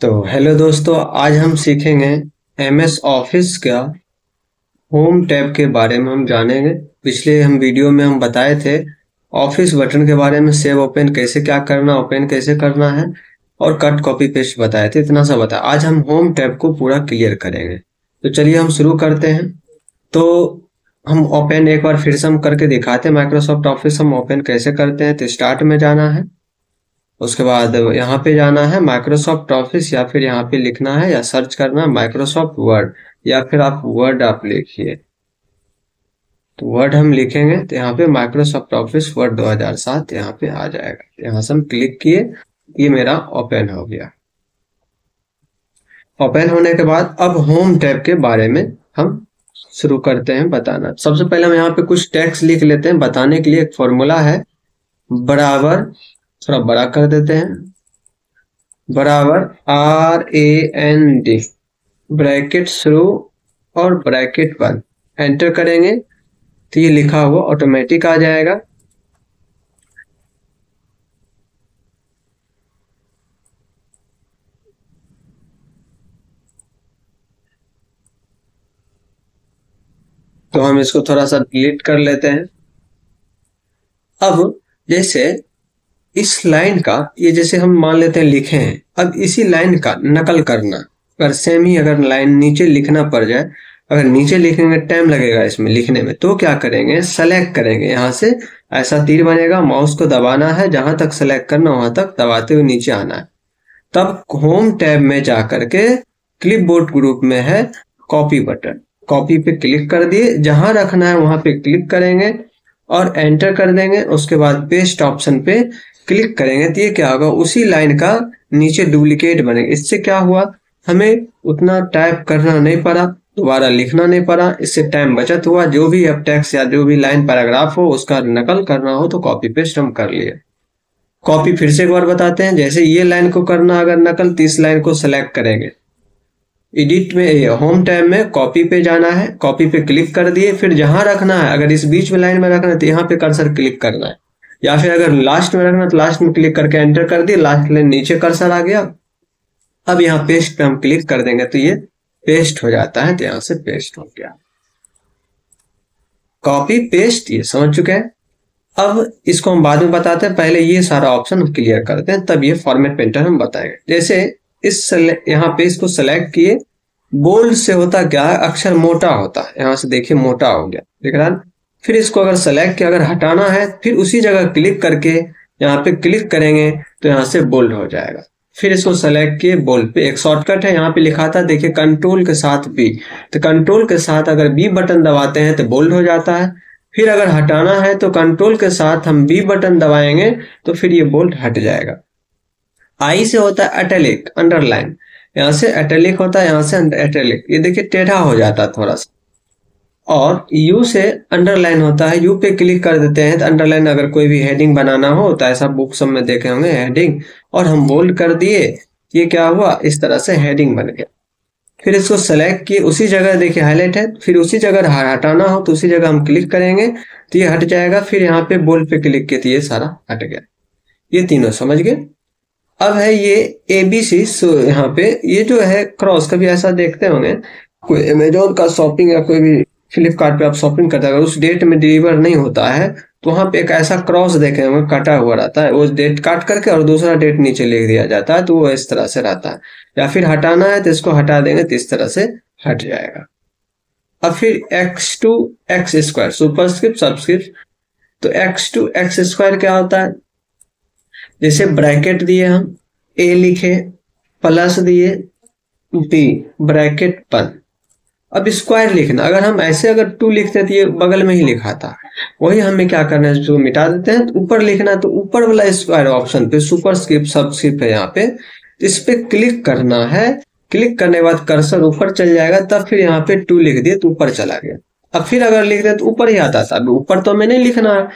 तो हेलो दोस्तों, आज हम सीखेंगे एमएस ऑफिस का होम टैब के बारे में हम जानेंगे। पिछले हम वीडियो में हम बताए थे ऑफिस बटन के बारे में, सेव ओपन कैसे क्या करना, ओपन कैसे करना है और कट कॉपी पेस्ट बताए थे। इतना सा बताया। आज हम होम टैब को पूरा क्लियर करेंगे। तो चलिए हम शुरू करते हैं। तो हम ओपन एक बार फिर से हम करके दिखाते हैं। माइक्रोसॉफ्ट ऑफिस हम ओपन कैसे करते हैं। तो स्टार्ट में जाना है, उसके बाद यहाँ पे जाना है माइक्रोसॉफ्ट ऑफिस, या फिर यहाँ पे लिखना है या सर्च करना है माइक्रोसॉफ्ट वर्ड, या फिर आप वर्ड आप लिखिए। तो वर्ड हम लिखेंगे तो यहाँ पे माइक्रोसॉफ्ट ऑफिस वर्ड 2007 यहाँ पे आ जाएगा। यहाँ से हम क्लिक किए, ये मेरा ओपन हो गया। ओपन होने के बाद अब होम टैब के बारे में हम शुरू करते हैं बताना। सबसे पहले हम यहाँ पे कुछ टेक्स्ट लिख लेते हैं। बताने के लिए एक फॉर्मूला है, बराबर, थोड़ा बड़ा कर देते हैं, बराबर RAND, ब्रैकेट शुरू और ब्रैकेट बंद, एंटर करेंगे तो ये लिखा हुआ ऑटोमेटिक आ जाएगा। तो हम इसको थोड़ा सा डिलीट कर लेते हैं। अब जैसे इस लाइन का, ये जैसे हम मान लेते हैं लिखे हैं, अब इसी लाइन का नकल करना। अगर सेम ही अगर लाइन नीचे लिखना पड़ जाए, अगर नीचे लिखेंगे टाइम लगेगा इसमें लिखने में, तो क्या करेंगे, सेलेक्ट करेंगे। यहाँ से ऐसा तीर बनेगा, माउस को दबाना है, जहां तक सेलेक्ट करना वहां तक दबाते हुए नीचे आना है। तब होम टैब में जाकर के क्लिपबोर्ड ग्रुप में है कॉपी बटन, कॉपी पे क्लिक कर दिए, जहां रखना है वहां पे क्लिक करेंगे और एंटर कर देंगे। उसके बाद पेस्ट ऑप्शन पे क्लिक करेंगे तो ये क्या होगा, उसी लाइन का नीचे डुप्लीकेट बनेगा। इससे क्या हुआ, हमें उतना टाइप करना नहीं पड़ा, दोबारा लिखना नहीं पड़ा, इससे टाइम बचत हुआ। जो भी अब टेक्स्ट या जो भी लाइन पैराग्राफ हो उसका नकल करना हो तो कॉपी पेस्ट हम कर लिए। कॉपी फिर से एक बार बताते हैं। जैसे ये लाइन को करना अगर नकल, तो इस लाइन को सेलेक्ट करेंगे, एडिट में होम टैब में कॉपी पे जाना है, कॉपी पे क्लिक कर दिए, फिर जहां रखना है, अगर इस बीच में लाइन में रखना है तो यहाँ पे कर्सर क्लिक करना है, या फिर अगर लास्ट में रखना तो लास्ट में क्लिक करके एंटर कर दिए, लास्ट लाइन नीचे कर्सर आ गया। अब यहाँ पेस्ट पे हम क्लिक कर देंगे तो ये पेस्ट हो जाता है। तो यहाँ से पेस्ट हो गया, कॉपी पेस्ट, ये समझ चुके हैं। अब इसको हम बाद में बताते हैं, पहले ये सारा ऑप्शन क्लियर करते हैं, तब ये फॉर्मेट पेंटर हम बताएंगे। जैसे यहाँ पे इसको सेलेक्ट किए, बोल्ड से होता क्या है, अक्षर मोटा होता है, यहाँ से देखिए मोटा हो गया, देख रहा है। फिर इसको अगर सेलेक्ट किया, अगर हटाना है फिर उसी जगह क्लिक करके यहाँ पे क्लिक करेंगे तो यहाँ से बोल्ड हो जाएगा। फिर इसको सेलेक्ट किए, बोल्ड पे एक शॉर्टकट है, यहाँ पे लिखा था देखिए कंट्रोल के साथ बी, तो कंट्रोल के साथ अगर बी बटन दबाते हैं तो बोल्ड हो जाता है। फिर अगर हटाना है तो कंट्रोल के साथ हम बी बटन दबाएंगे तो फिर ये बोल्ड हट जाएगा। आई से होता है इटैलिक, अंडरलाइन, यहाँ से इटैलिक होता है, यहाँ से इटैलिक, ये देखिए टेढ़ा हो जाता है थोड़ा सा। और यू से अंडरलाइन होता है, यू पे क्लिक कर देते हैं तो अंडरलाइन, अगर कोई भी हेडिंग बनाना हो तो ऐसा बुक सब में देखे होंगे हेडिंग, और हम बोल्ड कर दिए, ये क्या हुआ, इस तरह से हेडिंग बन गया। फिर इसको सेलेक्ट किए, उसी जगह देखिए हाईलाइट है, फिर उसी जगह हटाना हो तो उसी जगह हम क्लिक करेंगे तो ये हट जाएगा। फिर यहाँ पे बोल्ड पे क्लिक किए तो ये सारा हट गया। ये तीनों समझ गए। अब है ये ABC, यहाँ पे ये जो है क्रॉस, कभी ऐसा देखते होंगे, कोई अमेजोन का शॉपिंग या कोई भी फ्लिपकार्ट पे आप शॉपिंग करते हैं, अगर उस डेट में डिलीवर नहीं होता है तो वहां पे एक ऐसा क्रॉस देखे होंगे कटा हुआ रहता है, वो डेट काट करके और दूसरा डेट नीचे लिख दिया जाता है, तो वो इस तरह से रहता है। या फिर हटाना है तो इसको हटा देंगे तो इस तरह से हट जाएगा। अब फिर x to x square, superscript subscript, तो x to x स्क्वायर क्या होता है, जैसे ब्रैकेट दिए हम, ए लिखे, प्लस दिए, बी, ब्रैकेट बंद। अब स्क्वायर लिखना, अगर हम ऐसे अगर 2 लिखते तो ये बगल में ही लिखा था, वही हमें क्या करना है, जो मिटा देते हैं। तो ऊपर लिखना तो ऊपर वाला स्क्वायर ऑप्शन पे सुपरस्क्रिप्ट सबस्क्रिप्ट है, यहाँ पे इस पे क्लिक करना है। क्लिक करने के बाद कर्सर ऊपर चल जाएगा, तब फिर यहाँ पे 2 लिख दिए तो ऊपर चला गया। अब फिर अगर लिख दे तो ऊपर ही आता था, अभी ऊपर तो हमें नहीं लिखना है,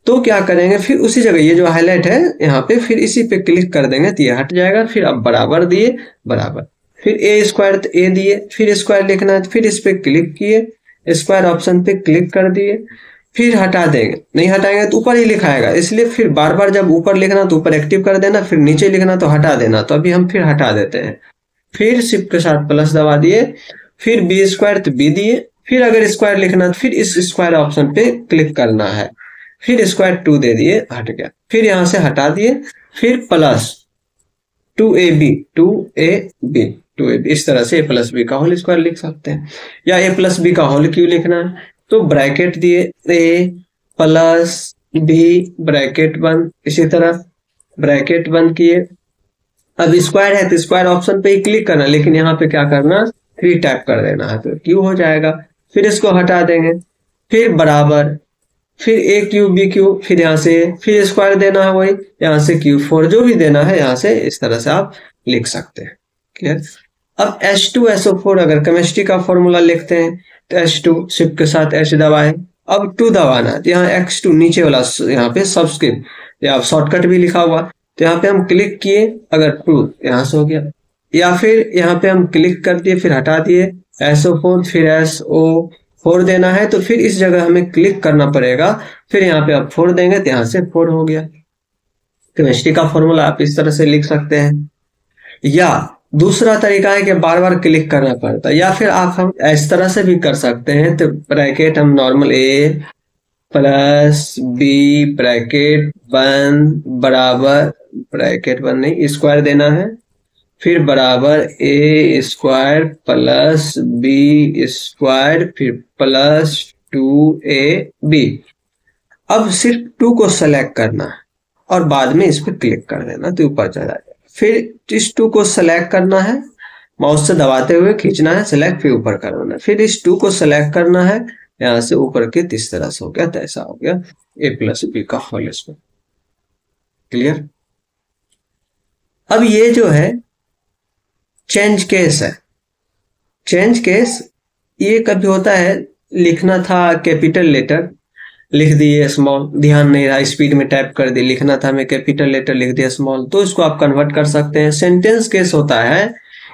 तो क्या करेंगे, फिर उसी जगह ये जो हाईलाइट है यहाँ पे, फिर इसी पे क्लिक कर देंगे तो ये हट जाएगा। फिर अब बराबर दिए, बराबर, फिर ए स्क्वायर तो ए दिए, फिर स्क्वायर लिखना है तो फिर इस पे क्लिक किए, स्क्वायर ऑप्शन पे क्लिक कर दिए, फिर हटा देंगे, नहीं हटाएंगे तो ऊपर ही लिखाएगा, इसलिए फिर बार बार जब ऊपर लिखना तो ऊपर एक्टिव कर देना, फिर नीचे लिखना तो हटा देना। तो अभी हम फिर हटा देते हैं, फिर शिफ्ट के साथ प्लस दबा दिए, फिर बी स्क्वायर तो बी दिए, फिर अगर स्क्वायर लिखना तो फिर इस स्क्वायर ऑप्शन पे क्लिक करना है, फिर स्क्वायर 2 दे दिए, हट गया, फिर यहां से हटा दिए, फिर प्लस 2ab 2ab 2ab, इस तरह से a प्लस बी का होल स्क्वायर लिख सकते हैं। या a प्लस बी का होल क्यों लिखना है, तो ब्रैकेट दिए a प्लस बी ब्रैकेट बंद, इसी तरह ब्रैकेट बंद किए। अब स्क्वायर है तो स्क्वायर ऑप्शन पे ही क्लिक करना, लेकिन यहाँ पे क्या करना, 3 टाइप कर देना है तो क्यू हो जाएगा, फिर इसको हटा देंगे, फिर बराबर, फिर ए क्यू बी क्यू, फिर यहाँ से फिर स्क्वायर देना है, वही यहाँ से Q4 जो भी देना है यहाँ से इस तरह से आप लिख सकते हैं। क्लियर। अब H2SO4 अगर केमिस्ट्री का फॉर्मूला लिखते हैं तो H2 शिफ्ट के साथ H दबाए, अब 2 दबाना है, यहाँ X2 नीचे वाला यहाँ पे सबस्क्रिप्ट या शॉर्टकट भी लिखा हुआ, तो यहाँ पे हम क्लिक किए, अगर 2 यहाँ से हो गया, या फिर यहाँ पे हम क्लिक कर दिए फिर हटा दिए SO4, फिर SO4 देना है तो फिर इस जगह हमें क्लिक करना पड़ेगा, फिर यहाँ पे आप 4 देंगे तो यहाँ से 4 हो गया। केमिस्ट्री का फॉर्मूला आप इस तरह से लिख सकते हैं। या दूसरा तरीका है कि बार बार क्लिक करना पड़ता है, या फिर आप हम इस तरह से भी कर सकते हैं, तो ब्रैकेट हम normal a plus B bracket बंद बराबर, ब्रैकेट बंद नहीं स्क्वायर देना है, फिर बराबर a square plus B square, फिर प्लस 2ab। अब सिर्फ 2 को सेलेक्ट करना है और बाद में इस पर क्लिक कर देना तो ऊपर चला जाएगा। फिर इस 2 को सेलेक्ट करना है, माउस से दबाते हुए खींचना है सेलेक्ट, फिर ऊपर करना है, फिर इस 2 को सेलेक्ट करना है, यहां से ऊपर के इस तरह से हो गया, तो ऐसा हो गया a प्लस बी का होल स्क्वायर। क्लियर। अब ये जो है चेंज केस है, चेंज केस ये कभी होता है, लिखना था कैपिटल लेटर लिख दिए स्मॉल, ध्यान नहीं रहा स्पीड में टाइप कर दी, लिखना था मैं कैपिटल लेटर लिख दिया स्मॉल, तो इसको आप कन्वर्ट कर सकते हैं। सेंटेंस केस होता है,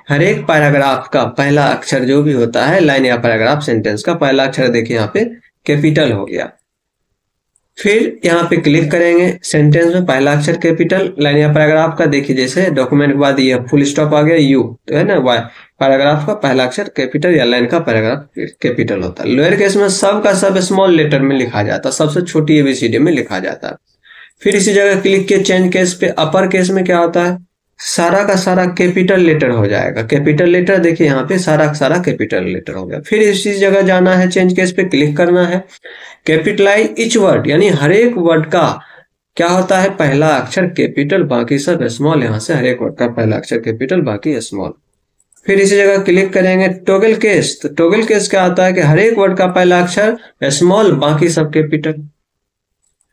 हर एक पैराग्राफ का पहला अक्षर जो भी होता है, लाइन या पैराग्राफ सेंटेंस का पहला अक्षर देखिए यहाँ पे कैपिटल हो गया, फिर यहाँ पे क्लिक करेंगे, सेंटेंस में पहला अक्षर कैपिटल, लाइन या पैराग्राफ का देखिए जैसे डॉक्यूमेंट के बाद ये फुल स्टॉप आ गया यू, तो है ना वाई, पैराग्राफ का पहला अक्षर कैपिटल या लाइन का पैराग्राफ कैपिटल होता है। लोअर केस में सब का सब स्मॉल लेटर में लिखा जाता है, सबसे छोटी ABCD में लिखा जाता है। फिर इसी जगह क्लिक किए चेंज केस पे, अपर केस में क्या होता है, सारा का सारा कैपिटल लेटर हो जाएगा, कैपिटल लेटर देखिए यहाँ पे सारा का सारा कैपिटल लेटर हो गया। फिर इसी जगह जाना है, चेंज केस पे क्लिक करना है, कैपिटलाइज ईच वर्ड, यानी हर एक वर्ड का क्या होता है, पहला अक्षर कैपिटल बाकी सब स्मॉल, यहाँ से हर एक वर्ड का पहला अक्षर कैपिटल बाकी स्मॉल। फिर इसी जगह क्लिक करेंगे टॉगल केस, तो टॉगल केस क्या होता है कि हर एक वर्ड का पहला अक्षर स्मॉल बाकी सब कैपिटल,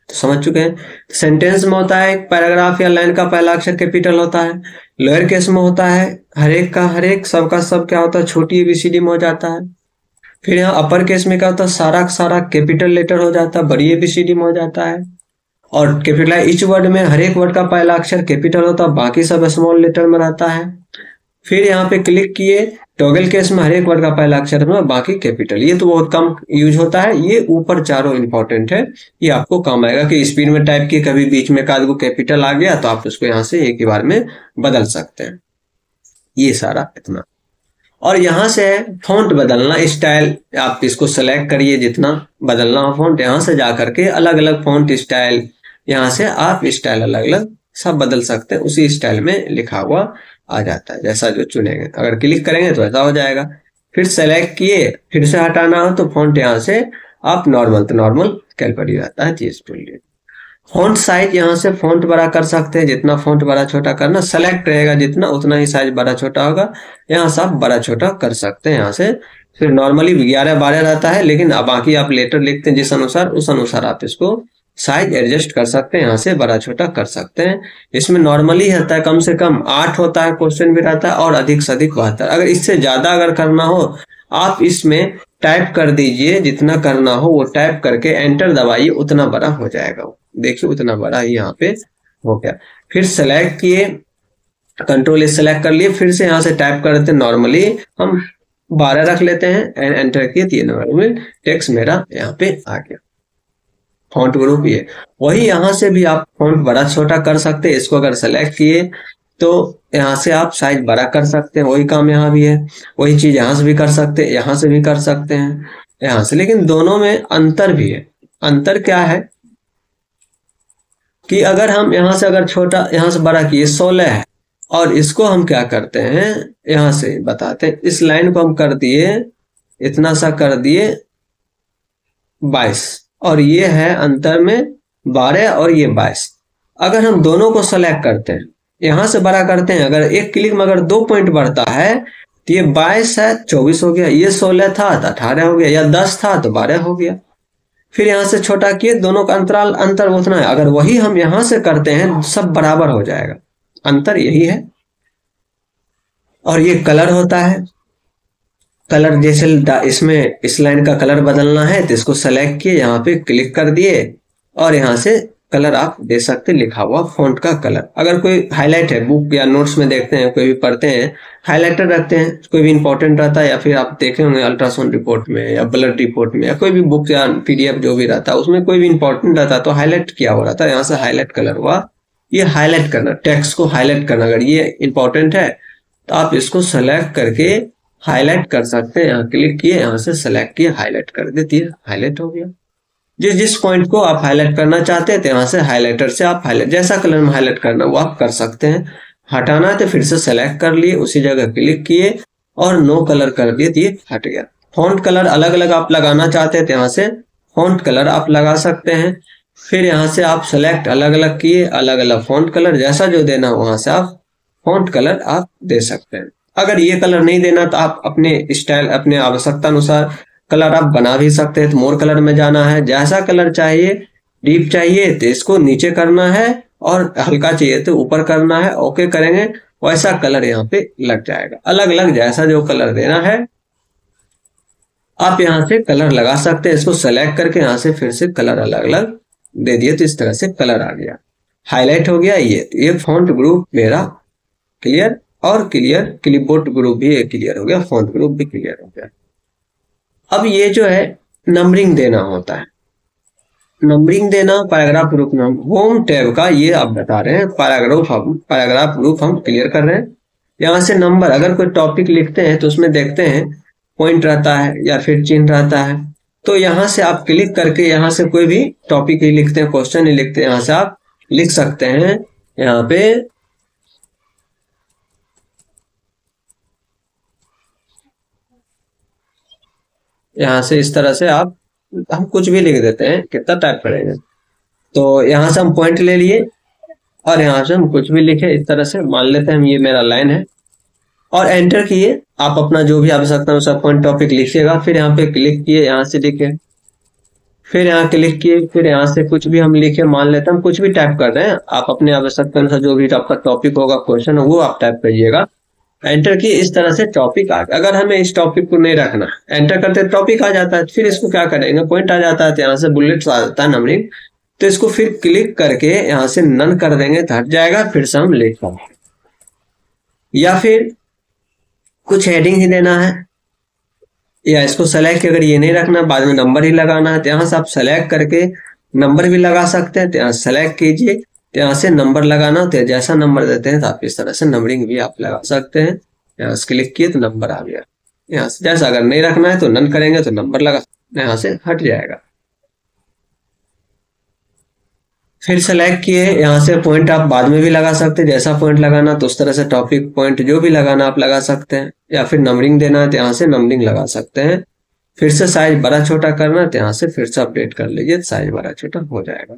तो समझ चुके हैं। सेंटेंस में होता है पैराग्राफ या लाइन का पहला अक्षर कैपिटल होता है, लोअर केस में होता है हर एक का हर एक, सबका सब क्या होता है छोटी ABCD में हो जाता है। फिर यहाँ अपर केस में क्या होता है, सारा का सारा कैपिटल लेटर हो जाता है, बड़ी ABCD में हो जाता है। और कैपिटल ईच वर्ड में हर एक वर्ड का पहला अक्षर कैपिटल होता है, बाकी सब स्मॉल लेटर में रहता है। फिर यहाँ पे क्लिक किए, टॉगल केस में हर एक वर्ड का पहला अक्षर में बाकी कैपिटल, ये तो बहुत कम यूज होता है, ये ऊपर चारों इंपॉर्टेंट है, ये आपको काम आएगा कि स्पीड में टाइप किए कभी बीच में का कैपिटल आ गया तो आप उसको यहाँ से एक ही बार में बदल सकते हैं, ये सारा इतना। और यहाँ से फॉन्ट बदलना, स्टाइल आप इसको सेलेक्ट करिए, जितना बदलना हो फॉन्ट, यहाँ से जा करके अलग अलग फॉन्ट स्टाइल, यहाँ से आप स्टाइल अलग अलग सब बदल सकते हैं, उसी स्टाइल में लिखा हुआ आ जाता है जैसा जो चुनेंगे, अगर क्लिक करेंगे तो ऐसा हो जाएगा। फिर सेलेक्ट किए, फिर से हटाना हो तो फॉन्ट यहाँ से आप नॉर्मल तो नॉर्मल कैलकुलेट ही रहता है चीज के लिए। फॉन्ट साइज यहाँ से फॉन्ट बड़ा कर सकते हैं, जितना फॉन्ट बड़ा छोटा करना, सेलेक्ट रहेगा जितना उतना ही साइज बड़ा छोटा होगा, यहाँ से आप बड़ा छोटा कर सकते हैं यहाँ से। फिर नॉर्मली 11-12 रहता है, लेकिन अब बाकी आप लेटर लिखते हैं जिस अनुसार उस अनुसार आप इसको साइज एडजस्ट कर सकते हैं, यहाँ से बड़ा छोटा कर सकते हैं। इसमें नॉर्मली रहता है कम से कम 8 होता है, क्वेश्चन भी रहता है, और अधिक से अधिक 72। अगर इससे ज्यादा अगर करना हो आप इसमें टाइप कर दीजिए, जितना करना हो वो टाइप करके एंटर दबाइए, उतना बड़ा हो जाएगा, देखिए उतना बड़ा ही यहाँ पे हो गया। फिर सेलेक्ट किए, कंट्रोल सेलेक्ट कर लिए, फिर से यहाँ से टाइप कर देते हैं, नॉर्मली हम 12 रख लेते हैं, एंटर किए तो ये नॉर्मल टेक्स्ट मेरा यहाँ पे आ गया। फॉन्ट ग्रुप ये वही, यहाँ से भी आप फॉन्ट बड़ा छोटा कर सकते हैं, इसको अगर सेलेक्ट किए तो यहाँ से आप साइज बड़ा कर सकते हैं, वही काम यहाँ भी है, वही चीज यहाँ से भी कर सकते हैं, यहाँ से भी कर सकते हैं, यहाँ से। लेकिन दोनों में अंतर भी है। अंतर क्या है कि अगर हम यहाँ से अगर छोटा यहाँ से बड़ा किए 16 है, और इसको हम क्या करते हैं यहाँ से बताते हैं, इस लाइन को हम कर दिए इतना सा कर दिए 22, और ये है अंतर में 12 और ये 22। अगर हम दोनों को सेलेक्ट करते हैं, यहां से बड़ा करते हैं, अगर एक क्लिक में अगर 2 पॉइंट बढ़ता है तो ये 22 है 24 हो गया, ये 16 था तो 18 हो गया, या 10 था तो 12 हो गया। फिर यहां से छोटा किए, दोनों का अंतराल अंतर उतना है। अगर वही हम यहां से करते हैं सब बराबर हो जाएगा, अंतर यही है। और ये कलर होता है, कलर जैसे इसमें इस लाइन का कलर बदलना है तो इसको सेलेक्ट किए, यहाँ पे क्लिक कर दिए और यहाँ से कलर आप दे सकते, लिखा हुआ फॉन्ट का कलर। अगर कोई हाईलाइट है, बुक या नोट्स में देखते हैं कोई भी पढ़ते हैं हाईलाइटर रखते हैं, कोई भी इंपॉर्टेंट रहता है, या फिर आप देखे होंगे अल्ट्रासाउंड रिपोर्ट में या ब्लड रिपोर्ट में या कोई भी बुक या पीडीएफ जो भी रहता है उसमें कोई भी इंपॉर्टेंट रहता है तो हाईलाइट किया हुआ रहता है, यहाँ से हाईलाइट कलर हुआ। ये हाईलाइट करना, टेक्स्ट को हाईलाइट करना, अगर ये इंपॉर्टेंट है तो आप इसको सेलेक्ट करके हाईलाइट कर सकते हैं। यहाँ क्लिक किए, यहाँ से सेलेक्ट किए, हाईलाइट कर देती है, हाईलाइट हो गया। जिस जिस पॉइंट को आप हाईलाइट करना चाहते हैं तो यहाँ से हाईलाइटर से आप हाईलाइट, जैसा कलर में हाईलाइट करना वो आप कर सकते हैं। हटाना है तो फिर से सेलेक्ट कर लिए, उसी जगह क्लिक किए और नो कलर कर दिए, ये हट गया। फॉन्ट कलर अलग अलग आप लगाना चाहते हैं तो यहाँ से फॉन्ट कलर आप लगा सकते हैं। फिर यहाँ से आप सेलेक्ट अलग अलग किए, अलग अलग फॉन्ट कलर, जैसा जो देना वहां से आप फॉन्ट कलर आप दे सकते हैं। अगर ये कलर नहीं देना तो आप अपने स्टाइल, अपने आवश्यकता अनुसार कलर आप बना भी सकते हैं। तो मोर कलर में जाना है, जैसा कलर चाहिए, डीप चाहिए तो इसको नीचे करना है और हल्का चाहिए तो ऊपर करना है। ओके करेंगे, वैसा कलर यहाँ पे लग जाएगा। अलग अलग जैसा जो कलर देना है आप यहाँ से कलर लगा सकते हैं। इसको सेलेक्ट करके यहाँ से फिर से कलर अलग अलग दे दिए तो इस तरह से कलर आ गया, हाईलाइट हो गया। ये फॉन्ट ग्रुप मेरा क्लियर, और क्लियर क्लिपबोर्ड ग्रुप भी क्लियर हो गया, फॉन्ट ग्रुप भी क्लियर हो गया। अब ये जो है नंबरिंग देना होता है, नंबरिंग देना पैराग्राफ ग्रुप नाम होम टैब का, ये आप बता रहे हैं। पैराग्राफ ग्रुप हम क्लियर कर रहे हैं। यहाँ से नंबर, अगर कोई टॉपिक लिखते हैं तो उसमें देखते हैं पॉइंट रहता है या फिर चिन्ह रहता है, तो यहाँ से आप क्लिक करके यहाँ से कोई भी टॉपिक ही लिखते हैं, क्वेश्चन ही लिखते हैं, यहाँ से आप लिख सकते हैं। यहाँ पे यहाँ से इस तरह से हम कुछ भी लिख देते हैं, कितना टाइप करेंगे। तो यहाँ से हम पॉइंट ले लिए और यहाँ से हम कुछ भी लिखे, इस तरह से मान लेते हैं हम ये मेरा लाइन है, और एंटर किए। आप अपना जो भी आवश्यकता अनुसार पॉइंट टॉपिक लिखिएगा। फिर यहाँ पे क्लिक किए, यहाँ से लिखे, फिर यहाँ क्लिक किए, फिर यहाँ से कुछ भी हम लिखे, मान लेते हैं हम कुछ भी टाइप कर रहे हैं। आप अपने आवश्यकता अनुसार जो भी आपका टॉपिक होगा, क्वेश्चन हो, वो आप टाइप करिएगा। एंटर की, इस तरह से टॉपिक आ गया। अगर हमें इस टॉपिक को नहीं रखना, एंटर करते टॉपिक आ जाता है, फिर इसको क्या करेंगे, पॉइंट आ जाता है तो यहाँ से बुलेट्स आ जाता है नंबरिंग, तो इसको फिर क्लिक करके यहाँ से नन कर देंगे तो हट जाएगा। फिर से हम लिख पाएंगे, या फिर कुछ हेडिंग ही देना है, या इसको सेलेक्ट, अगर ये नहीं रखना बाद में नंबर ही लगाना है तो यहाँ से आप सेलेक्ट करके नंबर भी लगा सकते हैं। तो यहाँ सेलेक्ट कीजिए, यहाँ से नंबर लगाना, तो जैसा नंबर देते हैं तो आप इस तरह से नंबरिंग भी आप लगा सकते हैं। यहाँ से क्लिक किए तो नंबर आ गया। यहाँ से जैसा, अगर नहीं रखना है तो नन करेंगे तो नंबर लगा, यहाँ से हट जाएगा। फिर सेलेक्ट किए, यहाँ से पॉइंट आप बाद में भी लगा सकते हैं, जैसा पॉइंट लगाना तो उस तरह से टॉपिक पॉइंट जो भी लगाना आप लगा सकते हैं। या फिर नंबरिंग देना है तो यहाँ से नंबरिंग लगा सकते हैं। फिर से साइज बड़ा छोटा करना है तो यहाँ से फिर से अपडेट कर लीजिए, साइज बड़ा छोटा हो जाएगा।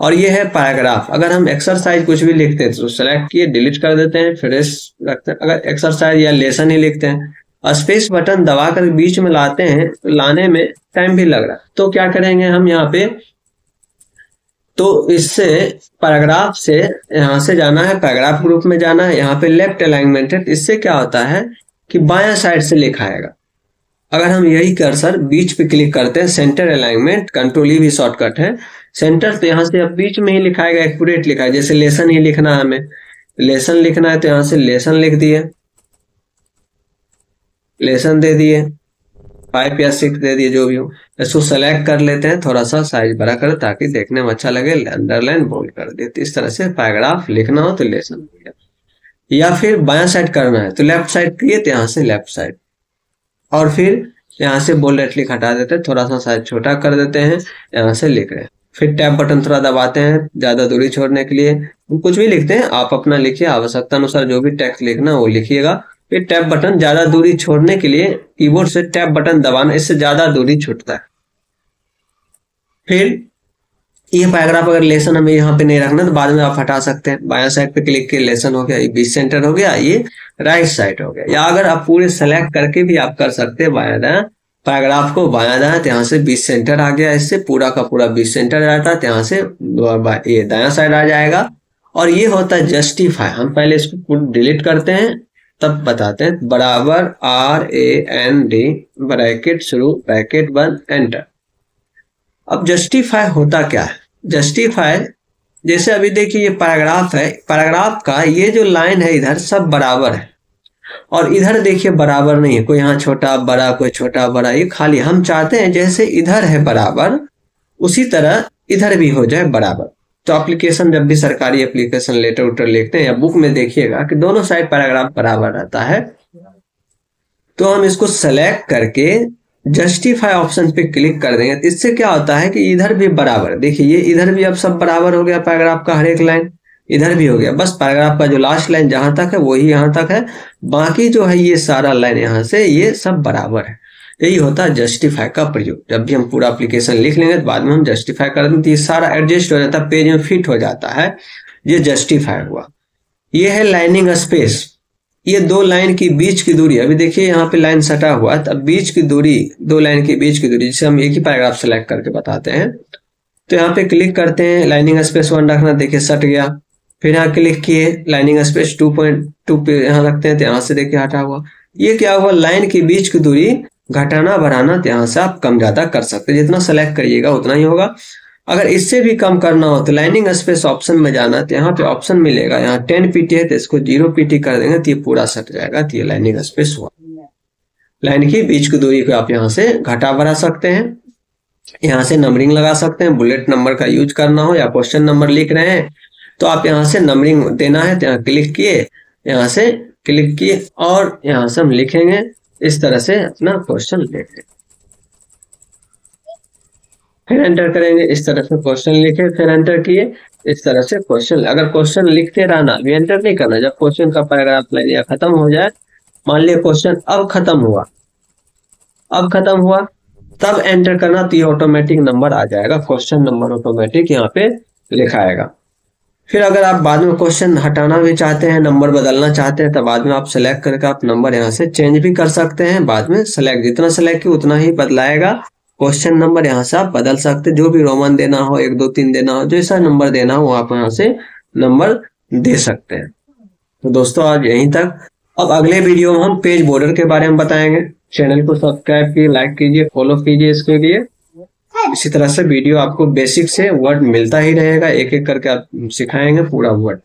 और ये है पैराग्राफ। अगर हम एक्सरसाइज कुछ भी लिखते हैं तो सेलेक्ट किए, डिलीट कर देते हैं, फ्रेश रखते हैं। अगर एक्सरसाइज या लेसन ही लिखते हैं, स्पेस बटन दबाकर बीच में लाते हैं तो लाने में टाइम भी लग रहा है, तो क्या करेंगे हम यहाँ पे, तो इससे पैराग्राफ से यहाँ से जाना है, पैराग्राफ ग्रुप में जाना है। यहाँ पे लेफ्ट अलाइनमेंट है, इससे क्या होता है कि बायां साइड से लिखा आएगा। अगर हम यही कर्सर बीच पे क्लिक करते हैं, सेंटर अलाइनमेंट, कंट्रोल ई भी शॉर्टकट है, सेंटर, तो यहाँ से अब बीच में ही लिखाएगा, एक्यूरेट लिखा है। जैसे लेसन ही लिखना है, हमें लेसन लिखना है तो यहाँ से लेसन लिख दिए, लेसन दे दिए, 5 या 6 दे दिए, जो भी हो। इसको सेलेक्ट कर लेते हैं, थोड़ा सा साइज बड़ा कर ताकि देखने में अच्छा लगे, अंडरलाइन बोल्ड कर देते। इस तरह से पैराग्राफ लिखना हो तो लेसन हो गया। या फिर बायां साइड करना है तो लेफ्ट साइड किए तो यहाँ से लेफ्ट साइड, और फिर यहाँ से बोल्ड इटैलिक हटा देते हैं, थोड़ा सा साइज छोटा कर देते हैं, यहाँ से लिख रहे हैं। फिर टैब बटन थोड़ा दबाते हैं ज्यादा दूरी छोड़ने के लिए, कुछ भी लिखते हैं आप अपना लिखिए, आवश्यकता अनुसार जो भी टेक्स्ट लिखना वो लिखिएगा। फिर टैब बटन ज्यादा दूरी छोड़ने के लिए कीबोर्ड से टैब बटन दबाना, इससे ज्यादा दूरी छूटता है। फिर ये पैराग्राफ अगर लेसन हमें यहाँ पे नहीं रखना तो बाद में आप हटा सकते हैं। बायां साइड पे क्लिक किए, लेसन हो गया, ये बीच सेंटर हो गया, ये राइट साइड हो गया। या अगर आप पूरे सेलेक्ट करके भी आप कर सकते हैं बायां दायां, पैराग्राफ को बायां दायां, तो यहाँ से बीच सेंटर आ गया, इससे पूरा का पूरा बीच सेंटर जाता है, तो यहाँ से ये दायां साइड आ जाएगा। और ये होता है जस्टिफाई। हम पहले इसको डिलीट करते हैं तब बताते हैं। बराबर RAND ब्रैकेट शुरू ब्रैकेट बंद एंटर। अब जस्टिफाई होता क्या है? जस्टिफाई जैसे अभी देखिए ये पैराग्राफ है, पैराग्राफ का ये जो लाइन है इधर सब बराबर है, और इधर देखिए बराबर नहीं है, कोई यहाँ छोटा बड़ा कोई छोटा बड़ा, ये खाली हम चाहते हैं जैसे इधर है बराबर उसी तरह इधर भी हो जाए बराबर। तो एप्लीकेशन जब भी सरकारी एप्लीकेशन लेटर उटर लिखते हैं या बुक में देखिएगा कि दोनों साइड पैराग्राफ बराबर रहता है। तो हम इसको सेलेक्ट करके जस्टिफाई ऑप्शन पे क्लिक कर देंगे तो इससे क्या होता है कि इधर भी बराबर, देखिए ये इधर भी अब सब बराबर हो गया, पैराग्राफ का हर एक लाइन इधर भी हो गया, बस पैराग्राफ का जो लास्ट लाइन जहां तक है वही यहाँ तक है, बाकी जो है ये सारा लाइन यहाँ से ये सब बराबर है। यही होता है जस्टिफाई का प्रयोग। जब भी हम पूरा एप्लीकेशन लिख लेंगे तो बाद में हम जस्टिफाई कर देंगे तो ये सारा एडजस्ट हो जाता है, पेज में फिट हो जाता है, ये जस्टिफाई हुआ। ये है लाइनिंग स्पेस, ये दो लाइन की बीच की दूरी, अभी देखिए यहाँ पे लाइन सटा हुआ है, तब बीच की दूरी, दो लाइन के बीच की दूरी, जिसे हम एक ही पैराग्राफ सेलेक्ट करके बताते हैं। तो यहाँ पे क्लिक करते हैं, लाइनिंग स्पेस 1 रखना, देखिए सट गया। फिर यहाँ क्लिक किए, लाइनिंग स्पेस 2.2 पे यहाँ रखते हैं तो यहाँ से देखिए हटा हुआ। ये क्या हुआ, लाइन के बीच की दूरी घटाना बढ़ाना, तो यहाँ से आप कम ज्यादा कर सकते हैं, जितना सेलेक्ट करिएगा उतना ही होगा। अगर इससे भी कम करना हो तो लाइनिंग स्पेस ऑप्शन में जाना, तो यहाँ पे ऑप्शन मिलेगा, यहाँ 10 PT है तो इसको 0 PT कर देंगे तो ये पूरा सट जाएगा, तो ये लाइनिंग स्पेस हुआ। लाइन की बीच की दूरी को आप यहाँ से घटा बढ़ा सकते हैं, यहाँ से नंबरिंग लगा सकते हैं। बुलेट नंबर का यूज करना हो या क्वेश्चन नंबर लिख रहे हैं तो आप यहाँ से नंबरिंग देना है तो यहाँ क्लिक किए, यहाँ से क्लिक किए और यहाँ से हम लिखेंगे, इस तरह से अपना क्वेश्चन लिखें, फिर एंटर करेंगे, इस तरह से क्वेश्चन लिखे, फिर एंटर किए, इस तरह से क्वेश्चन। अगर क्वेश्चन लिखते रहना, अभी एंटर नहीं करना, जब क्वेश्चन का पैराग्राफ लाइन या खत्म हो जाए, मान लिया क्वेश्चन अब खत्म हुआ, अब खत्म हुआ तब एंटर करना, तो ये ऑटोमेटिक नंबर आ जाएगा, क्वेश्चन नंबर ऑटोमेटिक यहाँ पे लिखाएगा। फिर अगर आप बाद में क्वेश्चन हटाना भी चाहते हैं, नंबर बदलना चाहते हैं, तो बाद में आप सेलेक्ट करके आप नंबर यहाँ से चेंज भी कर सकते हैं। बाद में सेलेक्ट जितना सेलेक्ट किया उतना ही बदलाएगा। क्वेश्चन नंबर यहाँ से आप बदल सकते हैं, जो भी रोमन देना हो, 1 2 3 देना हो, जैसा नंबर देना हो आप यहाँ से नंबर दे सकते हैं। तो दोस्तों आज यहीं तक। अब अगले वीडियो में हम पेज बॉर्डर के बारे में बताएंगे। चैनल को सब्सक्राइब कीजिए, लाइक कीजिए, फॉलो कीजिए इसके लिए। इसी तरह से वीडियो आपको बेसिक से वर्ड मिलता ही रहेगा, एक एक करके आप सिखाएंगे पूरा वर्ड।